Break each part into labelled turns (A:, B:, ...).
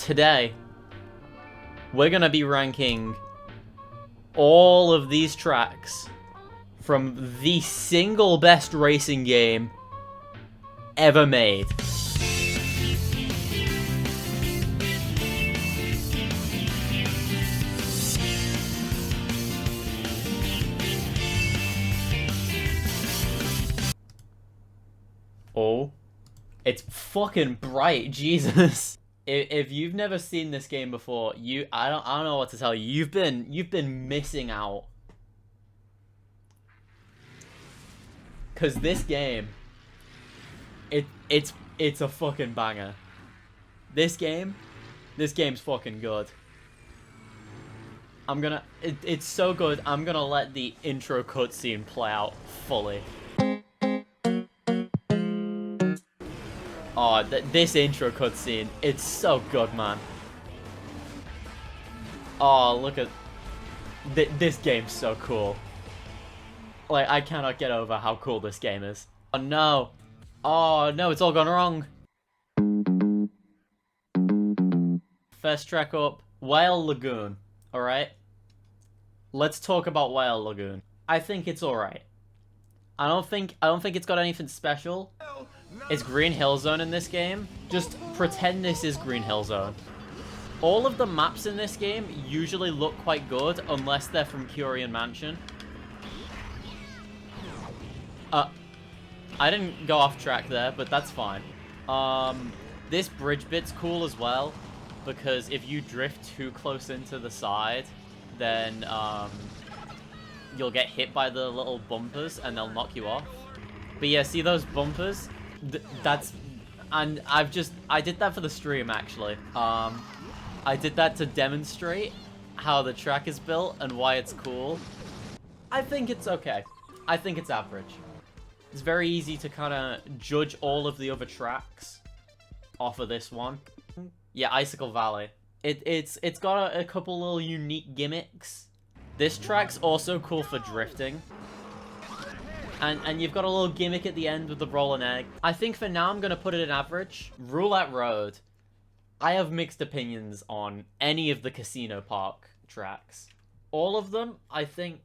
A: today, we're gonna be ranking all of these tracks from the single best racing game ever made. Oh, it's fucking bright, Jesus. If you've never seen this game before, I don't know what to tell you. You've been missing out. Cause this game, it's a fucking banger. This game's fucking good. It's so good. I'm gonna let the intro cutscene play out fully. Oh, this intro cutscene, it's so good, man. Oh, look at... this game's so cool. Like, I cannot get over how cool this game is. Oh, no. Oh, no, it's all gone wrong. First track up, Whale Lagoon. Alright? Let's talk about Whale Lagoon. I think it's alright. I don't think it's got anything special. It's Green Hill Zone in this game. Just pretend this is Green Hill Zone. All of the maps in this game usually look quite good, unless they're from Curion Mansion. I didn't go off track there, but that's fine. This bridge bit's cool as well, because if you drift too close into the side, then you'll get hit by the little bumpers and they'll knock you off. But yeah, see those bumpers? I did that for the stream, actually. I did that to demonstrate how the track is built and why it's cool. I think it's okay. I think it's average. It's very easy to kind of judge all of the other tracks off of this one. Yeah, Icicle Valley. It's got a couple little unique gimmicks. This track's also cool for drifting. And you've got a little gimmick at the end with the rolling egg. I think for now I'm going to put it in average. Roulette Road. I have mixed opinions on any of the Casino Park tracks. All of them, I think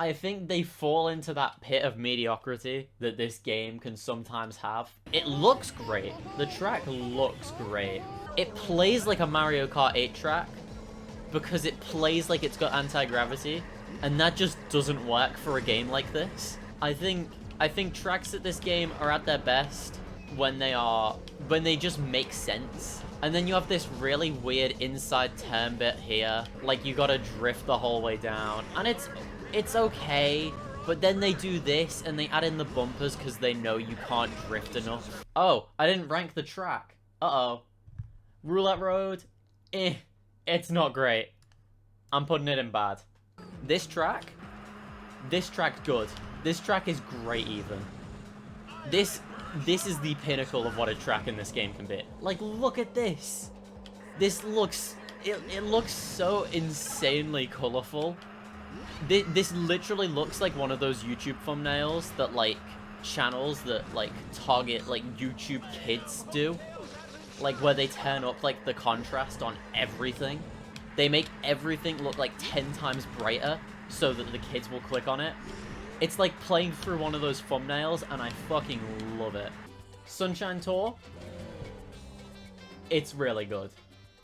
A: they fall into that pit of mediocrity that this game can sometimes have. It looks great. The track looks great. It plays like a Mario Kart 8 track because it plays like it's got anti-gravity. And that just doesn't work for a game like this. I think tracks at this game are at their best when they just make sense. And then you have this really weird inside turn bit here. Like, you gotta drift the whole way down. And it's okay, but then they do this and they add in the bumpers because they know you can't drift enough. Oh, I didn't rank the track. Uh-oh. Roulette Road, it's not great. I'm putting it in bad. This track's good. This track is great even. This is the pinnacle of what a track in this game can be. Like, look at this. This looks, it looks so insanely colorful. This literally looks like one of those YouTube thumbnails that, like, channels that, like, target, like, YouTube kids do. Like, where they turn up, like, the contrast on everything. They make everything look like 10 times brighter so that the kids will click on it. It's like playing through one of those thumbnails, and I fucking love it. Sunshine Tour, it's really good.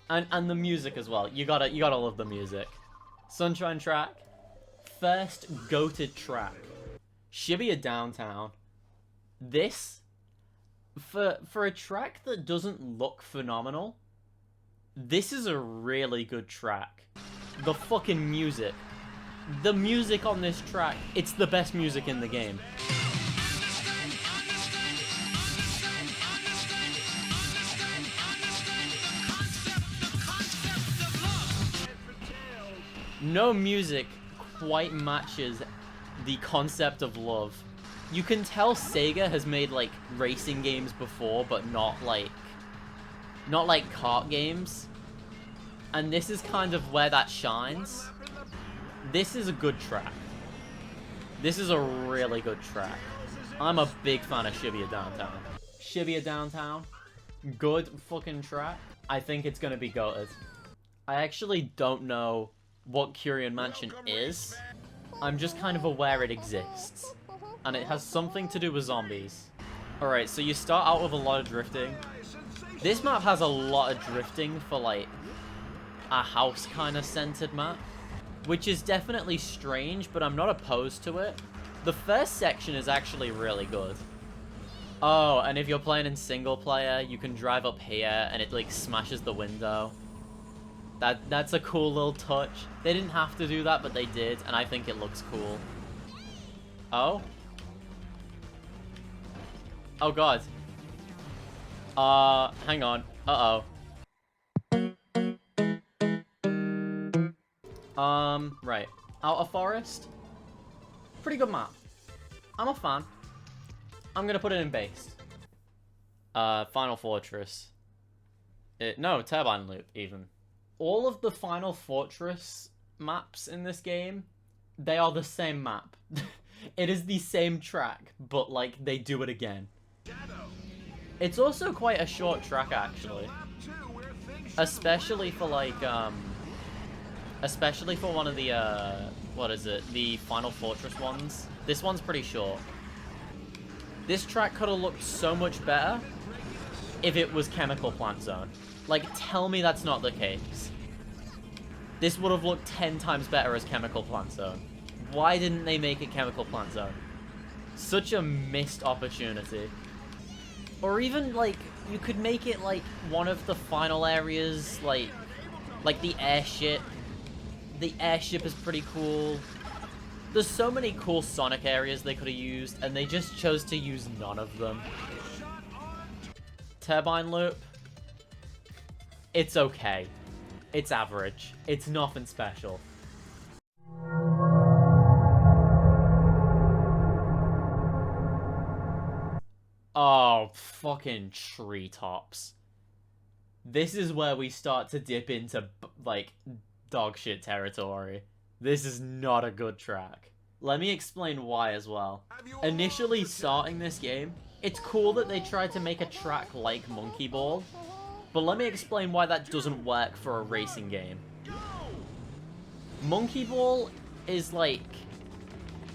A: And the music as well. You gotta love the music. Sunshine track, first goated track. Shibuya Downtown. This, for a track that doesn't look phenomenal, this is a really good track. The fucking music. The music on this track, it's the best music in the game. No music quite matches the concept of love. You can tell Sega has made, like, racing games before, but not like kart games. And this is kind of where that shines. This is a good track. This is a really good track. I'm a big fan of Shibuya Downtown. Shibuya Downtown, good fucking track. I think it's gonna be goated. I actually don't know what Curion Mansion is. I'm just kind of aware it exists. And it has something to do with zombies. Alright, so you start out with a lot of drifting. This map has a lot of drifting for, like, a house kind of centered map. Which is definitely strange, but I'm not opposed to it. The first section is actually really good. Oh, and if you're playing in single player, you can drive up here and it, like, smashes the window. That's a cool little touch. They didn't have to do that, but they did, and I think it looks cool. Oh? Oh god. Hang on. Uh-oh. Right. Outer Forest? Pretty good map. I'm a fan. I'm gonna put it in based. Final Fortress. No, Turbine Loop, even. All of the Final Fortress maps in this game, they are the same map. It is the same track, but, like, they do it again. It's also quite a short track, actually. Especially for, like, especially for one of the, what is it? The Final Fortress ones. This one's pretty short. This track could have looked so much better if it was Chemical Plant Zone. Like, tell me that's not the case. This would have looked 10 times better as Chemical Plant Zone. Why didn't they make it Chemical Plant Zone? Such a missed opportunity. Or even, like, you could make it, like, one of the final areas, like the airship. The airship is pretty cool. There's so many cool Sonic areas they could have used, and they just chose to use none of them. Turbine Loop. It's okay. It's average. It's nothing special. Oh, fucking treetops. This is where we start to dip into, like, dog shit territory. This is not a good track. Let me explain why as well. Initially starting this game, it's cool that they tried to make a track like Monkey Ball, but let me explain why that doesn't work for a racing game. Monkey Ball is like,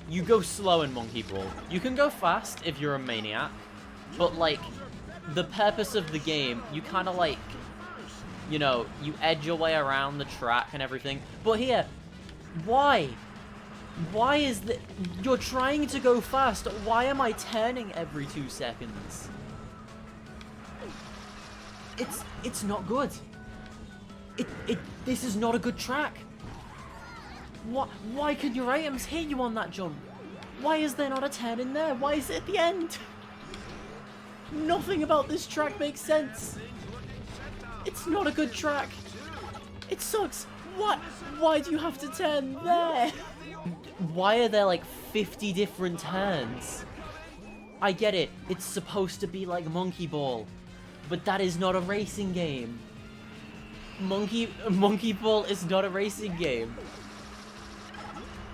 A: you go slow in Monkey Ball. You can go fast if you're a maniac, but like, the purpose of the game, you kind of like, you know, you edge your way around the track and everything. But here, why? Why is that? You're trying to go fast. Why am I turning every 2 seconds? It's not good. This is not a good track. Why can your items hit you on that jump? Why is there not a turn in there? Why is it at the end? Nothing about this track makes sense. It's not a good track. It sucks. What? Why do you have to turn there? Why are there like 50 different turns? I get it. It's supposed to be like Monkey Ball, but that is not a racing game. Monkey Ball is not a racing game.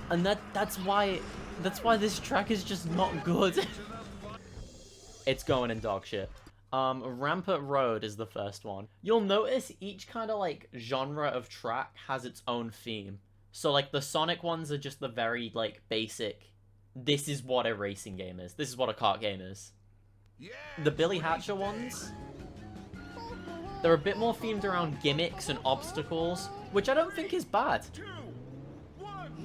A: And that's why this track is just not good. It's going in dog shit. Rampart Road is the first one. You'll notice each kind of like genre of track has its own theme. So like the Sonic ones are just the very like basic, this is what a racing game is. This is what a kart game is. The Billy Hatcher ones, they're a bit more themed around gimmicks and obstacles, which I don't think is bad.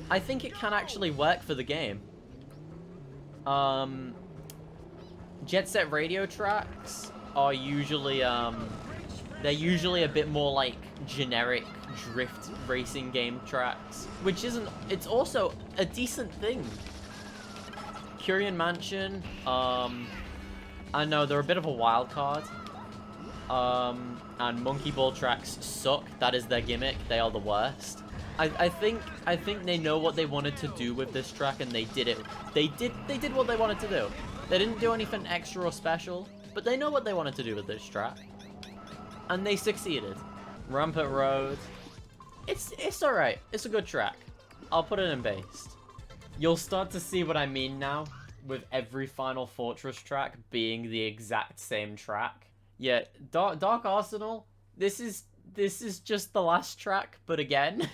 A: I think it can actually work for the game. Jet Set Radio tracks are usually, they're usually a bit more like generic drift racing game tracks, which isn't, it's also a decent thing. Curion Mansion, I know they're a bit of a wild card. And Monkey Ball tracks suck. That is their gimmick. They are the worst. I think they know what they wanted to do with this track, and they did it. They did what they wanted to do. They didn't do anything extra or special, but they know what they wanted to do with this track, and they succeeded. Rampart Road, it's all right. It's a good track. I'll put it in based. You'll start to see what I mean now with every Final Fortress track being the exact same track. Yeah, Dark Arsenal. This is just the last track, but again,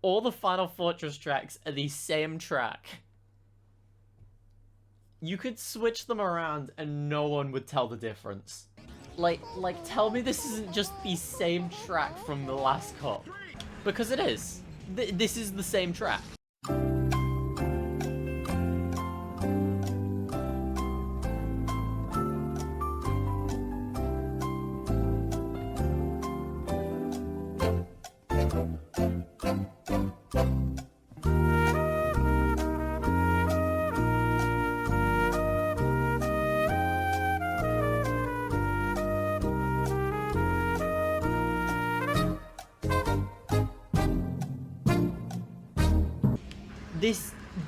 A: all the Final Fortress tracks are the same track. You could switch them around and no one would tell the difference. Like, tell me this isn't just the same track from the last cup. Because it is. This is the same track.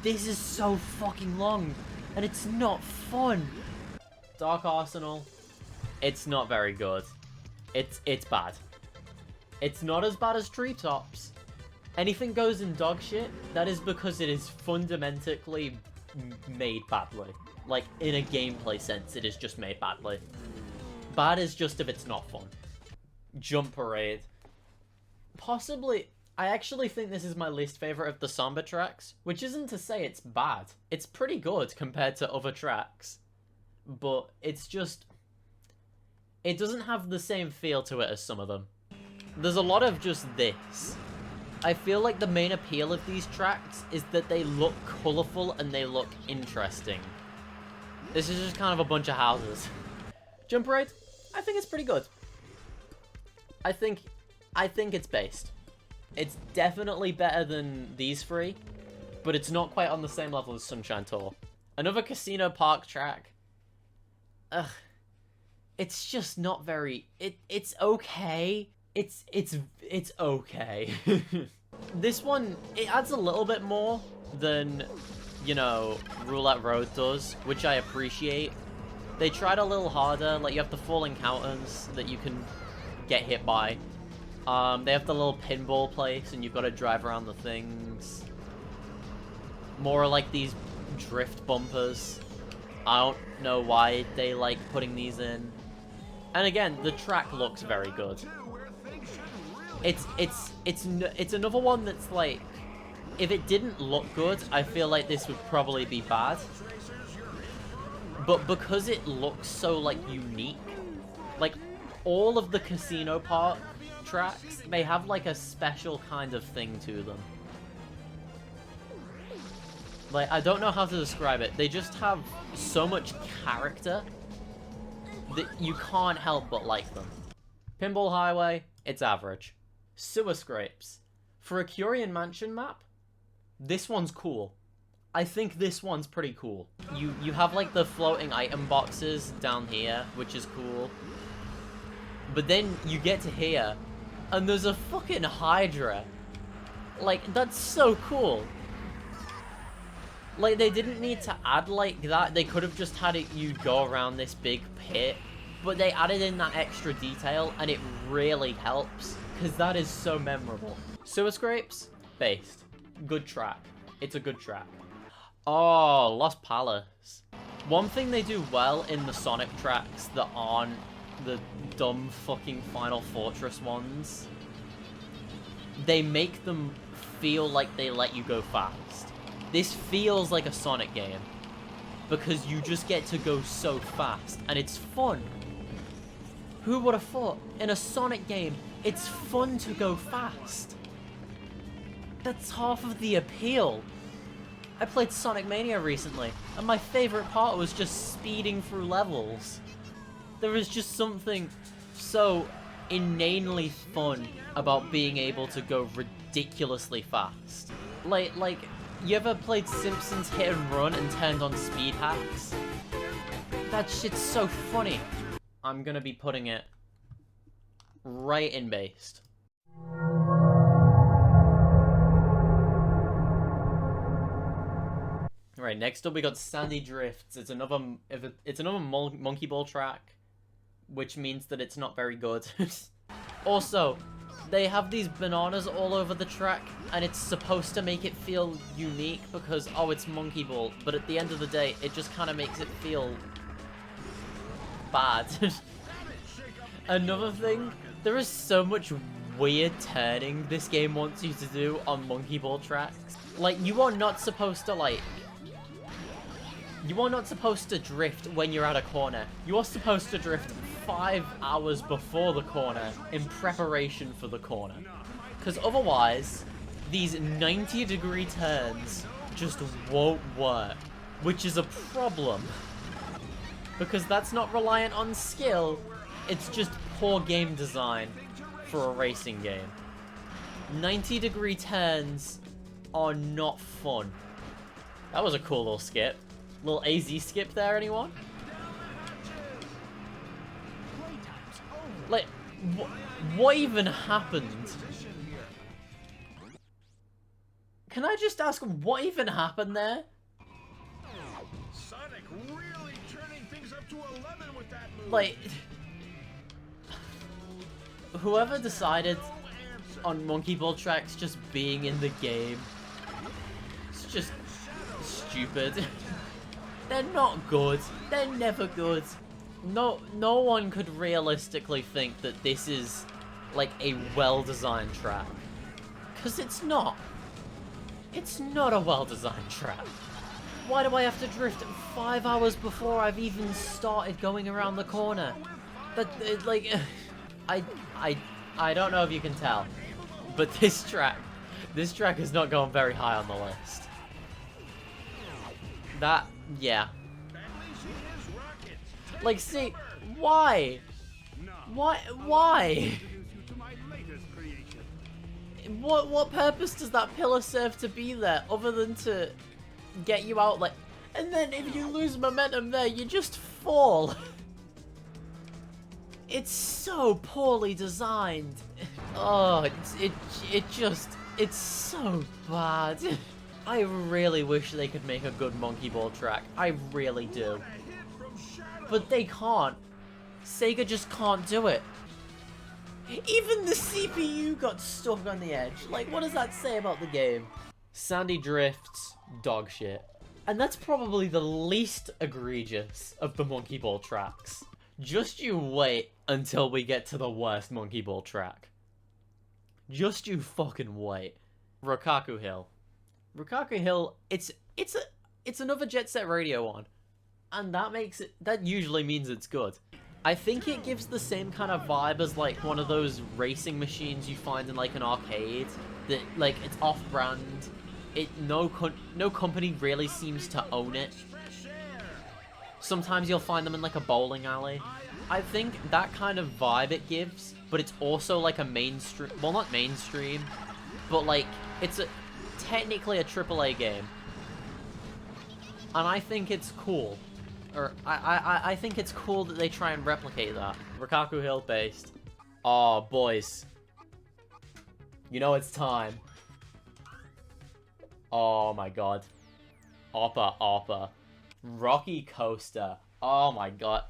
A: This is so fucking long, and it's not fun. Dark Arsenal, it's not very good. It's bad. It's not as bad as Treetops. Anything goes in dog shit, that is because it is fundamentally made badly. Like, in a gameplay sense, it is just made badly. Bad is just if it's not fun. Jump Parade. Possibly... I actually think this is my least favorite of the Samba tracks, which isn't to say it's bad. It's pretty good compared to other tracks. But it's just... it doesn't have the same feel to it as some of them. There's a lot of just this. I feel like the main appeal of these tracks is that they look colourful and they look interesting. This is just kind of a bunch of houses. Jump Parade? I think it's pretty good. I think it's based. It's definitely better than these three, but it's not quite on the same level as Sunshine Tour. Another Casino Park track. Ugh. It's just not very... It's okay. It's okay. This one, it adds a little bit more than, you know, Roulette Road does, which I appreciate. They tried a little harder, like you have the falling encounters that you can get hit by. They have the little pinball place, and you've got to drive around the things. More like these drift bumpers. I don't know why they like putting these in. And again, the track looks very good. It's another one that's like, if it didn't look good, I feel like this would probably be bad. But because it looks so like unique, like all of the Casino Park tracks, they have like a special kind of thing to them. Like, I don't know how to describe it. They just have so much character that you can't help but like them. Pinball Highway, it's average. Sewer Scrapes. For a Curion Mansion map, this one's cool. I think this one's pretty cool. You have like the floating item boxes down here, which is cool. But then you get to here, and there's a fucking Hydra. Like, that's so cool. Like, they didn't need to add like that. They could have just had it, you go around this big pit. But they added in that extra detail, and it really helps. Because that is so memorable. Sewer Scrapes, based. Good track. It's a good track. Oh, Lost Palace. One thing they do well in the Sonic tracks that aren't the dumb fucking Final Fortress ones, they make them feel like they let you go fast. This feels like a Sonic game because you just get to go so fast and it's fun. Who would have thought in a Sonic game it's fun to go fast? That's half of the appeal. I played Sonic Mania recently and my favorite part was just speeding through levels. There is just something so inanely fun about being able to go ridiculously fast. Like, you ever played Simpsons Hit and Run and turned on speed hacks? That shit's so funny. I'm gonna be putting it right in based. Right, next up we got Sandy Drifts. It's another Monkey Ball track, which means that it's not very good. Also, they have these bananas all over the track, and it's supposed to make it feel unique because, oh, it's Monkey Ball, but at the end of the day, it just kind of makes it feel bad. Another thing, there is so much weird turning this game wants you to do on monkey ball tracks. Like, you are not supposed to, like... You are not supposed to drift when you're at a corner. You are supposed to drift 5 hours before the corner in preparation for the corner. Because otherwise, these 90-degree turns just won't work. Which is a problem. Because that's not reliant on skill. It's just poor game design for a racing game. 90-degree turns are not fun. That was a cool little skip. Little AZ skip there, anyone? Like, what even happened? Can I just ask, what even happened there?
B: Sonic really turning things up to 11 with that move.
A: Like, whoever decided on monkey ball tracks just being in the game, it's just stupid. They're not good. They're never good. No one could realistically think that this is like a well-designed track. Because it's not. It's not a well-designed track. Why do I have to drift 5 hours before I've even started going around the corner? Like, I don't know if you can tell, but this track is not going very high on the list. That, yeah. Like, see, why? Why? What purpose does that pillar serve to be there other than to get you out, like, and then if you lose momentum there, you just fall. It's so poorly designed. Oh, it's so bad. I really wish they could make a good monkey ball track. I really do. But they can't. Sega just can't do it. Even the CPU got stuck on the edge. Like, what does that say about the game? Sandy drifts, dog shit. And that's probably the least egregious of the monkey ball tracks. Just you wait until we get to the worst monkey ball track. Just you fucking wait. Rokaku Hill. Rokaku Hill, it's another Jet Set Radio one. And that usually means it's good. I think it gives the same kind of vibe as like one of those racing machines you find in like an arcade. That like it's off-brand. No company really seems to own it. Sometimes you'll find them in like a bowling alley. I think that kind of vibe it gives, but it's also like a mainstream, well, not mainstream, but like it's technically a AAA game. And I think it's cool. Or I think it's cool that they try and replicate that. Rokaku Hill based. Oh, boys. You know it's time. Oh my god. Oppa. Rocky Coaster. Oh my god.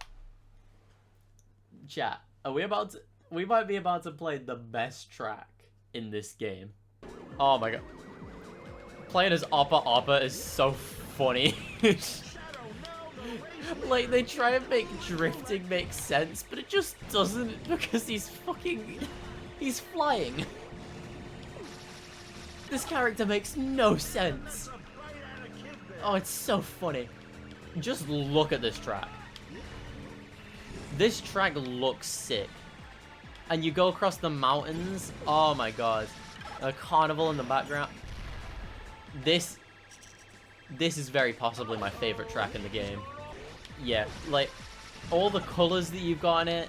A: Chat, are we about to... We might be about to play the best track in this game. Oh my god. Playing as Oppa is so funny. Like, they try and make drifting make sense, but it just doesn't because he's flying. This character makes no sense. Oh, it's so funny. Just look at this track. This track looks sick. And you go across the mountains. Oh my god. A carnival in the background. This is very possibly my favorite track in the game. Yeah, like, all the colors that you've got in it.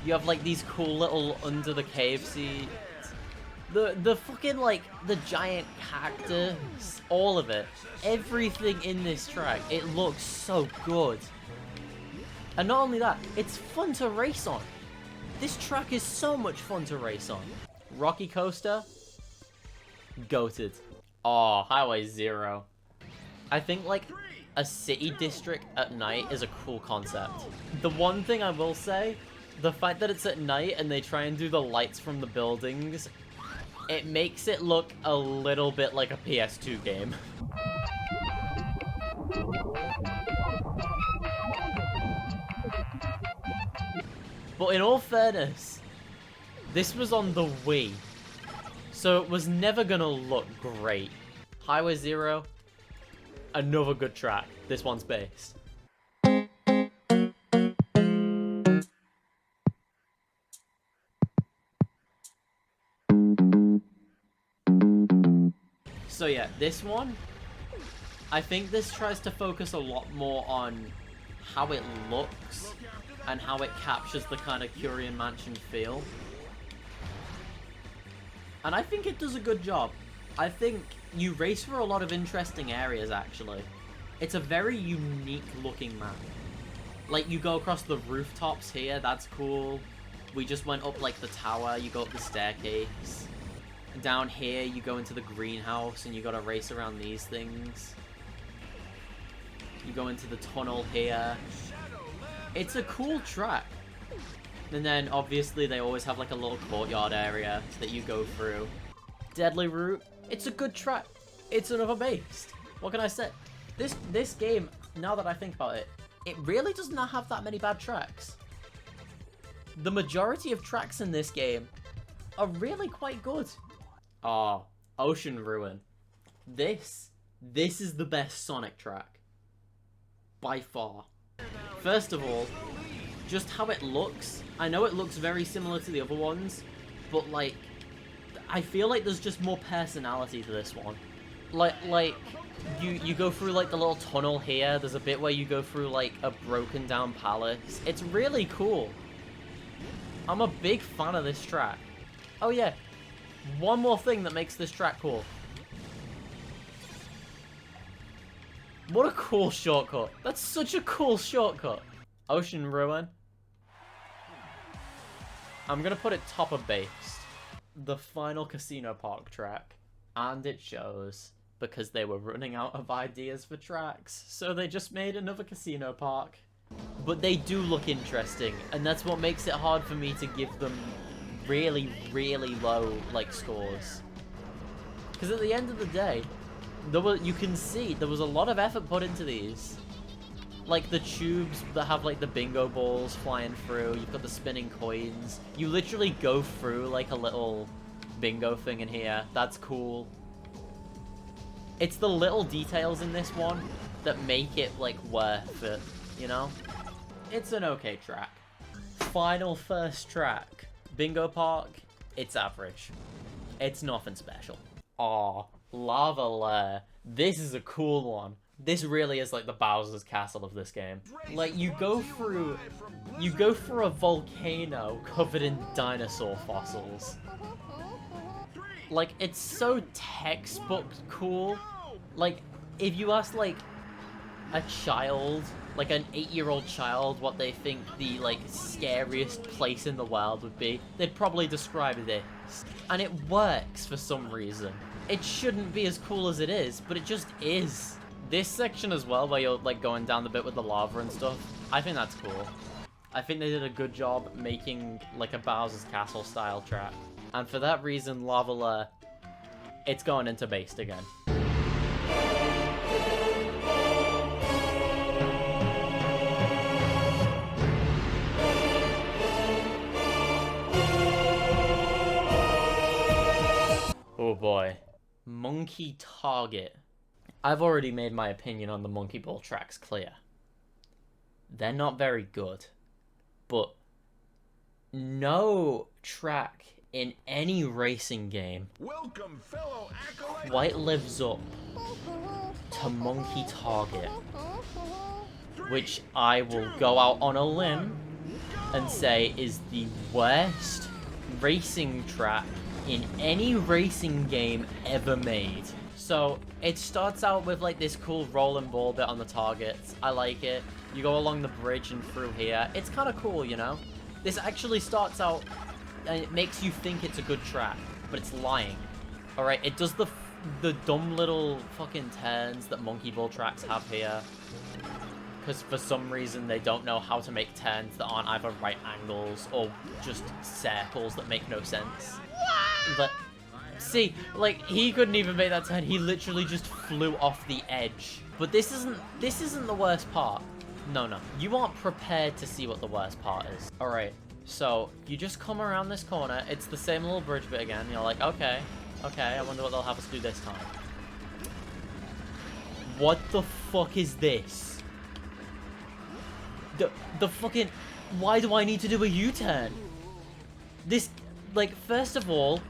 A: You have, like, these cool little under the cave seats. The fucking, like, the giant cactus. All of it. Everything in this track. It looks so good. And not only that, it's fun to race on. This track is so much fun to race on. Rocky Coaster. Goated. Oh, Highway 0. I think, like, a city district at night is a cool concept. The one thing I will say, the fact that it's at night and they try and do the lights from the buildings, it makes it look a little bit like a PS2 game. But in all fairness, this was on the Wii, so it was never gonna look great. Highway 0, another good track. This one's based. So yeah, this one, I think this tries to focus a lot more on how it looks and how it captures the kind of Curion Mansion feel. And I think it does a good job. I think you race through a lot of interesting areas, actually. It's a very unique looking map. Like, you go across the rooftops here, that's cool. We just went up, like, the tower, you go up the staircase. Down here, you go into the greenhouse, and you gotta race around these things. You go into the tunnel here. It's a cool track. And then, obviously, they always have, like, a little courtyard area that you go through. Deadly Route, it's a good track. It's another based. What can I say? This game, now that I think about it, it really does not have that many bad tracks. The majority of tracks in this game are really quite good. Oh, Ocean Ruin. This is the best Sonic track. By far. First of all, just how it looks. I know it looks very similar to the other ones, but like, I feel like there's just more personality to this one. Like, you go through like the little tunnel here, there's a bit where you go through like a broken down palace. It's really cool. I'm a big fan of this track. Oh yeah, one more thing that makes this track cool. What a cool shortcut. That's such a cool shortcut. Ocean Ruin. I'm gonna put it top of based. The final Casino Park track. And it shows, because they were running out of ideas for tracks, so they just made another Casino Park. But they do look interesting, and that's what makes it hard for me to give them really, really low, like, scores. Because at the end of the day, you can see there was a lot of effort put into these. Like the tubes that have like the bingo balls flying through, you've got the spinning coins. You literally go through like a little bingo thing in here. That's cool. It's the little details in this one that make it like worth it, you know? It's an okay track. Final first track. Bingo Park, it's average. It's nothing special. Aw, Lava Lair. This is a cool one. This really is like the Bowser's Castle of this game. Like, you go through a volcano covered in dinosaur fossils. Like, it's so textbook cool. Like, if you ask like a child, like an 8-year-old child, what they think the like scariest place in the world would be, they'd probably describe this. And it works for some reason. It shouldn't be as cool as it is, but it just is. This section as well, where you're like going down the bit with the lava and stuff, I think that's cool. I think they did a good job making like a Bowser's Castle style track. And for that reason, Lava Lair, it's going into based again. Oh boy. Monkey Target. I've already made my opinion on the Monkey Ball tracks clear. They're not very good. But no track in any racing game
B: Welcome, fellow acolyte.
A: quite lives up to Monkey Target. Which I will go out on a limb and say is the worst racing track in any racing game ever made. So, it starts out with like this cool rolling ball bit on the targets. I like it. You go along the bridge and through here. It's kind of cool, you know? This actually starts out and it makes you think it's a good track, but it's lying. Alright, it does the dumb little fucking turns that Monkey Ball tracks have here. Because for some reason they don't know how to make turns that aren't either right angles or just circles that make no sense. But see, like, he couldn't even make that turn. He literally just flew off the edge. But this isn't the worst part. No. You aren't prepared to see what the worst part is. Alright, So, you just come around this corner. It's the same little bridge bit again. You're like, okay, I wonder what they'll have us do this time. What the fuck is this? The fucking... Why do I need to do a U-turn? This... Like, first of all...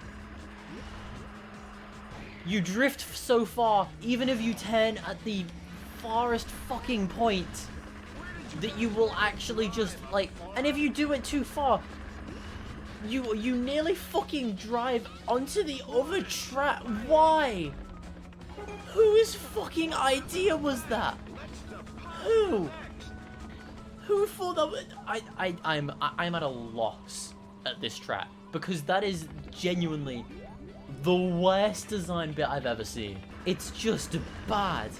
A: You drift so far, even if you turn at the farthest fucking point, that you will actually just, like... And if you do it too far, you nearly fucking drive onto the other track. Why? Whose fucking idea was that? Who? Who thought that would... I'm at a loss at this track, because that is genuinely the worst design bit I've ever seen. It's just bad.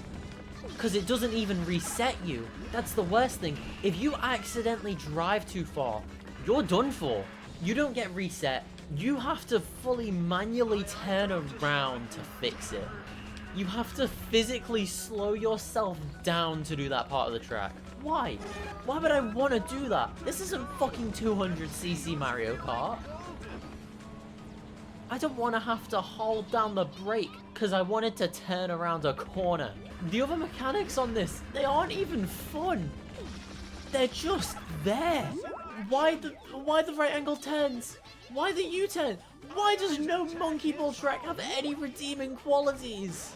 A: Because it doesn't even reset you. That's the worst thing. If you accidentally drive too far, you're done for. You don't get reset. You have to fully manually turn around to fix it. You have to physically slow yourself down to do that part of the track. Why? Why would I want to do that? This isn't fucking 200cc Mario Kart. I don't want to have to hold down the brake because I wanted to turn around a corner. The other mechanics on this, they aren't even fun. They're just there. Why the right angle turns? Why the U-turn? Why does no Monkey Ball track have any redeeming qualities?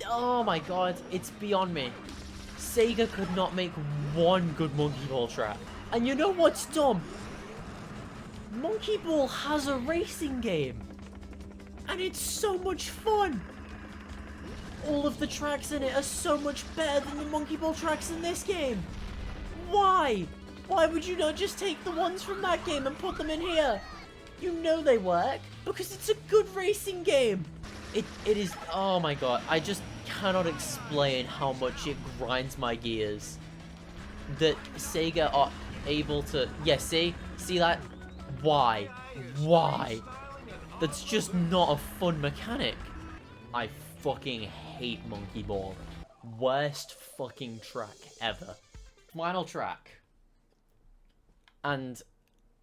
A: Oh my god, it's beyond me. Sega could not make one good Monkey Ball track. And you know what's dumb? Monkey Ball has a racing game. And it's so much fun. All of the tracks in it are so much better than the Monkey Ball tracks in this game. Why? Why would you not just take the ones from that game and put them in here? You know they work, because it's a good racing game. It is, oh my god, I just cannot explain how much it grinds my gears that Sega are able to, yeah, see that? Why? That's just not a fun mechanic. I fucking hate Monkey Ball. Worst fucking track ever. Final track. And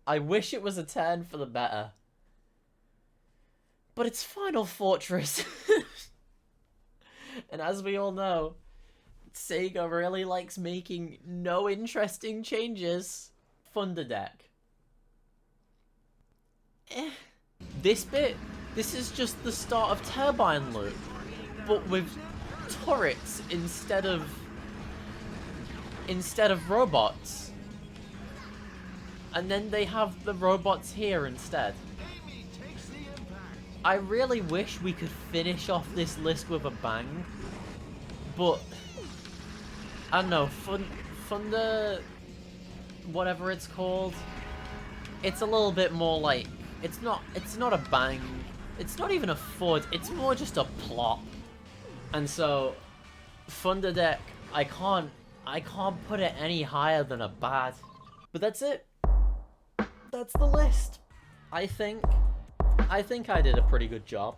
A: I wish it was a turn for the better. But it's Final Fortress. And as we all know, Sega really likes making no interesting changes. Thunder Deck. This bit, this is just the start of Turbine Loop, but with turrets instead of robots. And then they have the robots here instead. I really wish we could finish off this list with a bang, but I don't know, Thunder, whatever it's called, it's a little bit more like, it's not a bang, it's not even a FUD, it's more just a plop. And so, Thunder Deck, I can't put it any higher than a bad. But that's it. That's the list. I think I did a pretty good job.